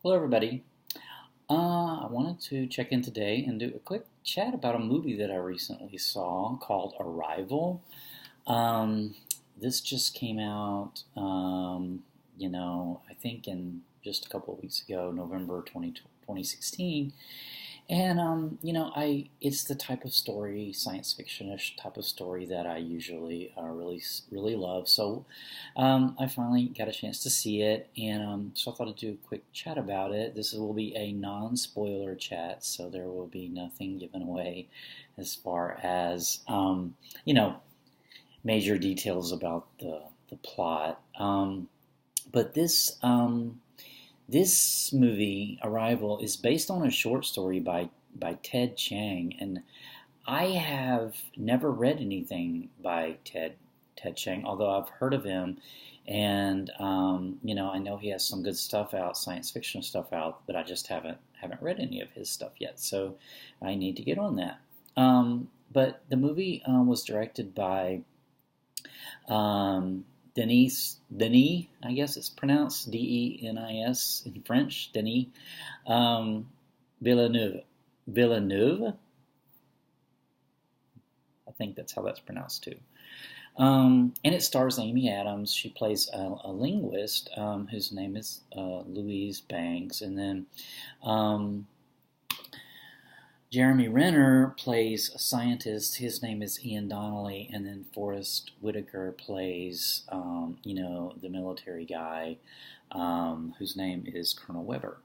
Hello, everybody. I wanted to check in today and do a quick chat about a movie that I recently saw called Arrival. Um, this just came out, I think in just a couple of weeks ago, November 2016. And it's the type of story, science fiction-ish type of story that I usually really love. So I finally got a chance to see it, and so I thought I'd do a quick chat about it. Will be a non-spoiler chat, so there will be nothing given away as far as major details about the plot. But this movie, Arrival, is based on a short story by Ted Chiang, and I have never read anything by Ted Chiang, although I've heard of him, and I know he has some good stuff out, science fiction stuff out, but I just haven't read any of his stuff yet, so I need to get on that. But the movie was directed by Denis, I guess it's pronounced Denis in French, Denis um, Villeneuve. Villeneuve, I think that's how that's pronounced too. And it stars Amy Adams. She plays a linguist whose name is Louise Banks, and then Jeremy Renner plays a scientist. His name is Ian Donnelly, and then Forrest Whitaker plays, the military guy, whose name is Colonel Weber,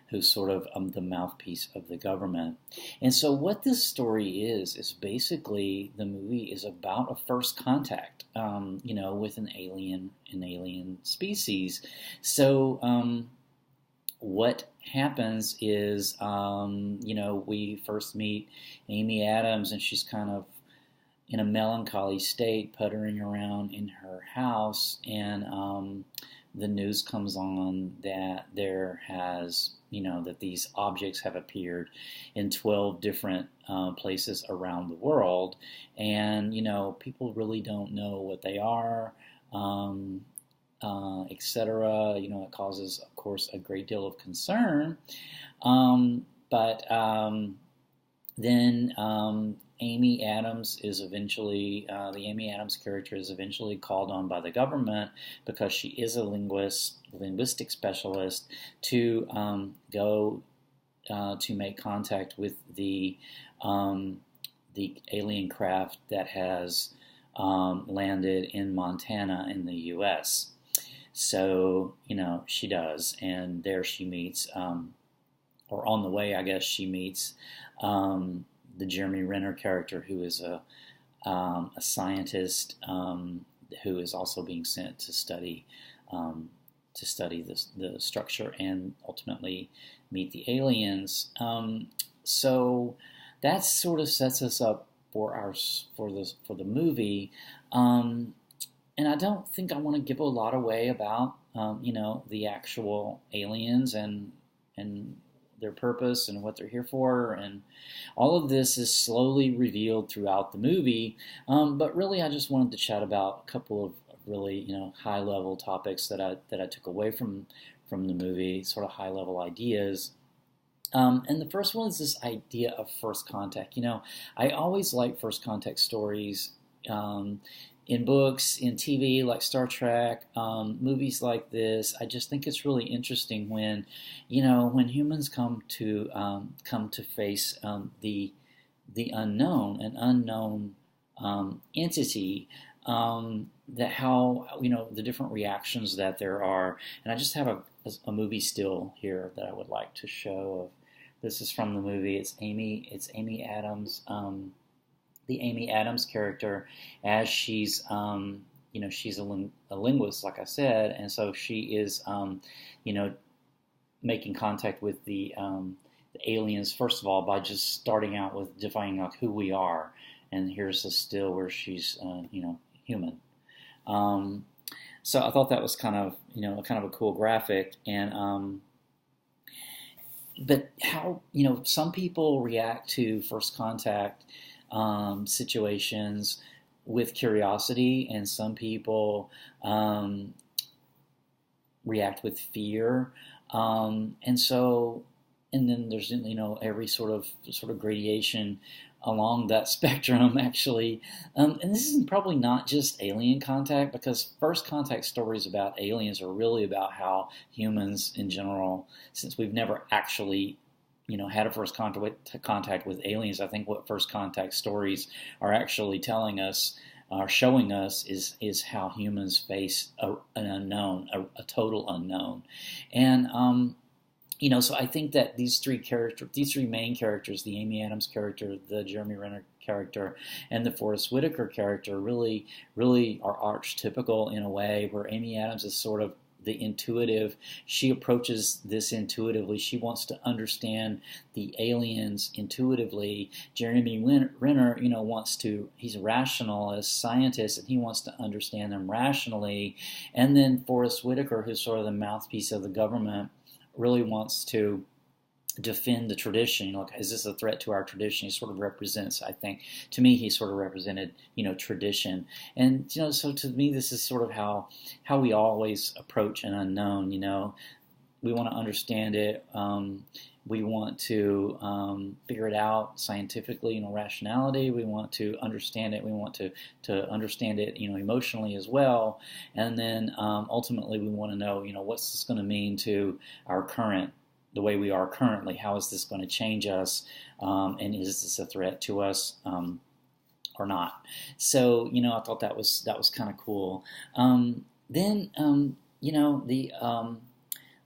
who's sort of the mouthpiece of the government. And so, what this story is basically the movie is about a first contact, with an alien species. So. What happens is, we first meet Amy Adams, and she's kind of in a melancholy state, puttering around in her house, and the news comes on that that these objects have appeared in 12 different places around the world, and, people really don't know what they are. Etc. It causes, of course, a great deal of concern. But then Amy Adams is eventually, the Amy Adams character is eventually called on by the government because she is a linguistic specialist to go to make contact with the alien craft that has landed in Montana in the U.S. So, she does, and there she meets, or on the way, I guess, she meets the Jeremy Renner character, who is a scientist who is also being sent to study the structure and ultimately meet the aliens. So that sort of sets us up for the movie. And I don't think I want to give a lot away about, the actual aliens and their purpose and what they're here for, and all of this is slowly revealed throughout the movie. But really, I just wanted to chat about a couple of really, high level topics that I took away from the movie, sort of high level ideas. And the first one is this idea of first contact. I always like first contact stories. In books, in TV, like Star Trek, movies like this. I just think it's really interesting when, when humans come to face the unknown, an unknown entity. That how the different reactions that there are. And I just have a movie still here that I would like to show. This is from the movie. It's Amy Adams. The Amy Adams character, as she's she's a linguist, like I said, and so she is making contact with the aliens, first of all, by just starting out with defining like who we are. And here's the still where she's human. So I thought that was kind of a cool graphic. And but how some people react to first contact situations with curiosity, and some people react with fear, and so, and then there's every sort of gradation along that spectrum actually, and this is probably not just alien contact, because first contact stories about aliens are really about how humans in general, since we've never actually had a first contact with aliens. I think what first contact stories are actually telling us, are showing us, is how humans face an unknown, a total unknown. And so I think that these three main characters, the Amy Adams character, the Jeremy Renner character, and the Forrest Whitaker character, really are archetypical in a way, where Amy Adams is sort of the intuitive. She approaches this intuitively. She wants to understand the aliens intuitively. Jeremy Renner, he's a rationalist, scientist, and he wants to understand them rationally. And then Forrest Whitaker, who's sort of the mouthpiece of the government, really wants to defend the tradition. Is this a threat to our tradition? He sort of represents, I think, to me, he sort of represented, tradition. And, so to me, this is sort of how we always approach an unknown. We want to understand it. We want to figure it out scientifically, rationality. We want to understand it. We want to understand it, emotionally as well. And then ultimately, we want to know, what's this going to mean to our the way we are currently? How is this going to change us? And is this a threat to us or not? So, I thought that was kind of cool.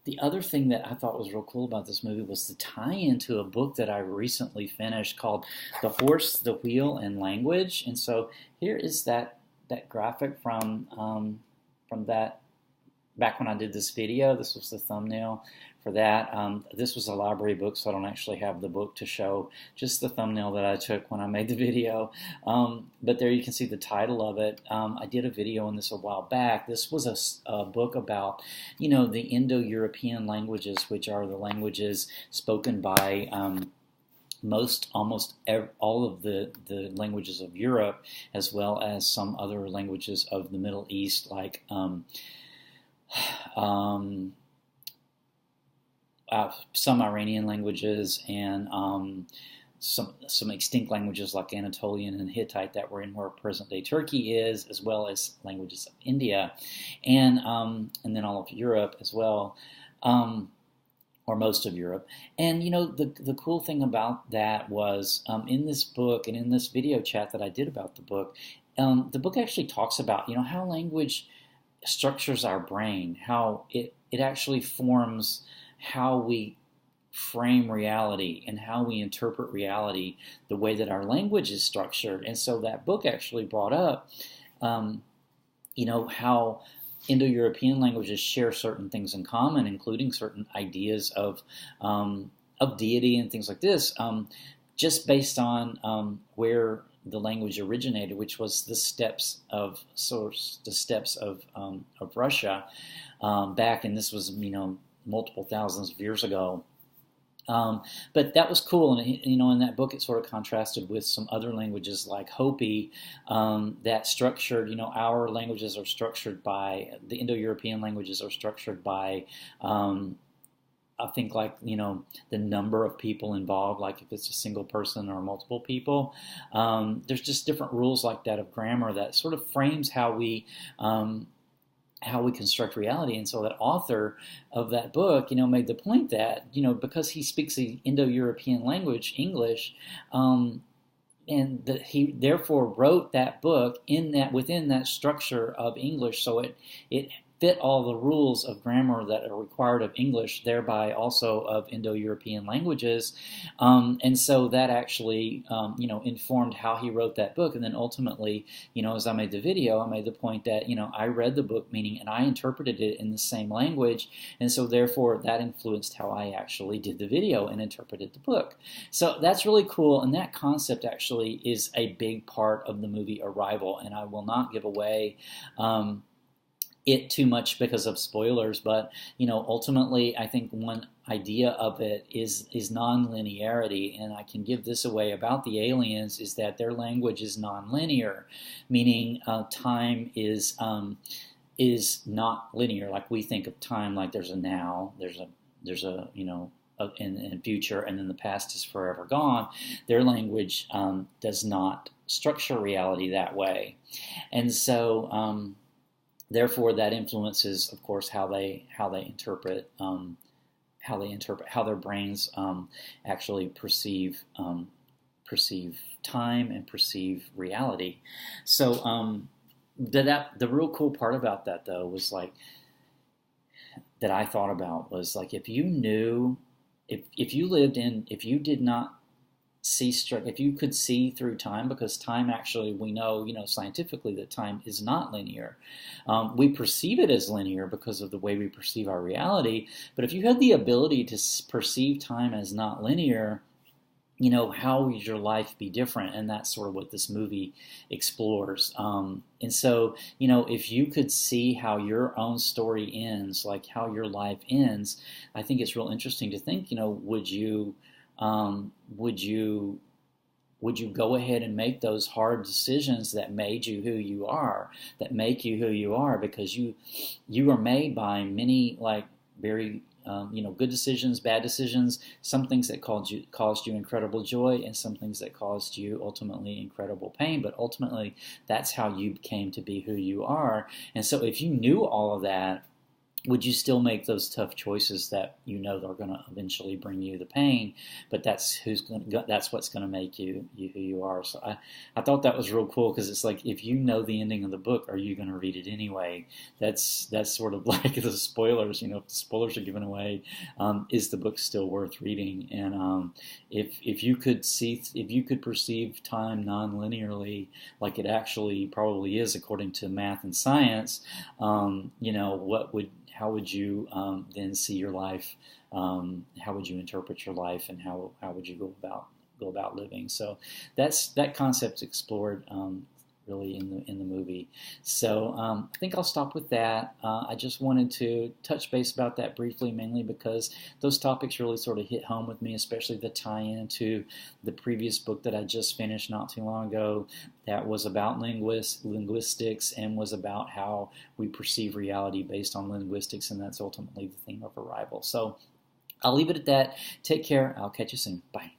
The other thing that I thought was real cool about this movie was the tie-in to a book that I recently finished called The Horse, the Wheel, and Language. And so here is that graphic from that, back when I did this video. This was the thumbnail for that. This was a library book, so I don't actually have the book to show, just the thumbnail that I took when I made the video. But there you can see the title of it. I did a video on this a while back. This was a book about, the Indo-European languages, which are the languages spoken by almost all of the languages of Europe, as well as some other languages of the Middle East, like some Iranian languages, and some extinct languages like Anatolian and Hittite that were in where present-day Turkey is, as well as languages of India, and then all of Europe as well, or most of Europe. And the cool thing about that was, in this book and in this video chat that I did about the book actually talks about how language structures our brain, how it actually forms how we frame reality and how we interpret reality, the way that our language is structured. And so that book actually brought up, how Indo-European languages share certain things in common, including certain ideas of deity and things like this, just based on where the language originated, which was the steppes of Russia back, and this was multiple thousands of years ago. But that was cool, and in that book it sort of contrasted with some other languages like Hopi that structured. Our languages are structured by, the Indo-European languages are structured by, I think, like, the number of people involved, like if it's a single person or multiple people. There's just different rules like that of grammar that sort of frames how we construct reality. And so that author of that book, made the point that, because he speaks the Indo-European language, English, and that he therefore wrote that book within that structure of English, so it fit all the rules of grammar that are required of English, thereby also of Indo-European languages. And so that actually, informed how he wrote that book. And then ultimately, as I made the video, I made the point that, I read the book meaning and I interpreted it in the same language. And so therefore that influenced how I actually did the video and interpreted the book. So that's really cool. And that concept actually is a big part of the movie Arrival. And I will not give away it too much because of spoilers, but ultimately I think one idea of it is non-linearity, and I can give this away about the aliens, is that their language is non-linear, meaning time is is not linear. Like we think of time like there's a now, there's a in future, and then the past is forever gone. Their language does not structure reality that way, and so therefore that influences, of course, how they interpret how their brains actually perceive time and perceive reality. So the real cool part about that, though, was like that I thought about was like if you knew, if you did not if you could see through time, because time actually, we know, scientifically that time is not linear. We perceive it as linear because of the way we perceive our reality. But if you had the ability to perceive time as not linear, how would your life be different? And that's sort of what this movie explores. And so, if you could see how your own story ends, like how your life ends, I think it's real interesting to think, would you go ahead and make those hard decisions that made you who you are, that make you who you are, because you were made by many, like, very good decisions, bad decisions, some things that caused you incredible joy, and some things that caused you ultimately incredible pain. But ultimately, that's how you came to be who you are. And so if you knew all of that, would you still make those tough choices that are going to eventually bring you the pain? But that's what's going to make you who you are. So I thought that was real cool, because it's like, if you know the ending of the book, are you going to read it anyway? That's sort of like the spoilers. If the spoilers are given away, is the book still worth reading? And if you could perceive time non-linearly, like it actually probably is according to math and science, how would you then see your life? How would you interpret your life, and how would you go about living? So that concept's explored really in the movie. So I think I'll stop with that. I just wanted to touch base about that briefly, mainly because those topics really sort of hit home with me, especially the tie-in to the previous book that I just finished not too long ago, that was about linguistics, and was about how we perceive reality based on linguistics, and that's ultimately the theme of Arrival. So I'll leave it at that. Take care. I'll catch you soon. Bye.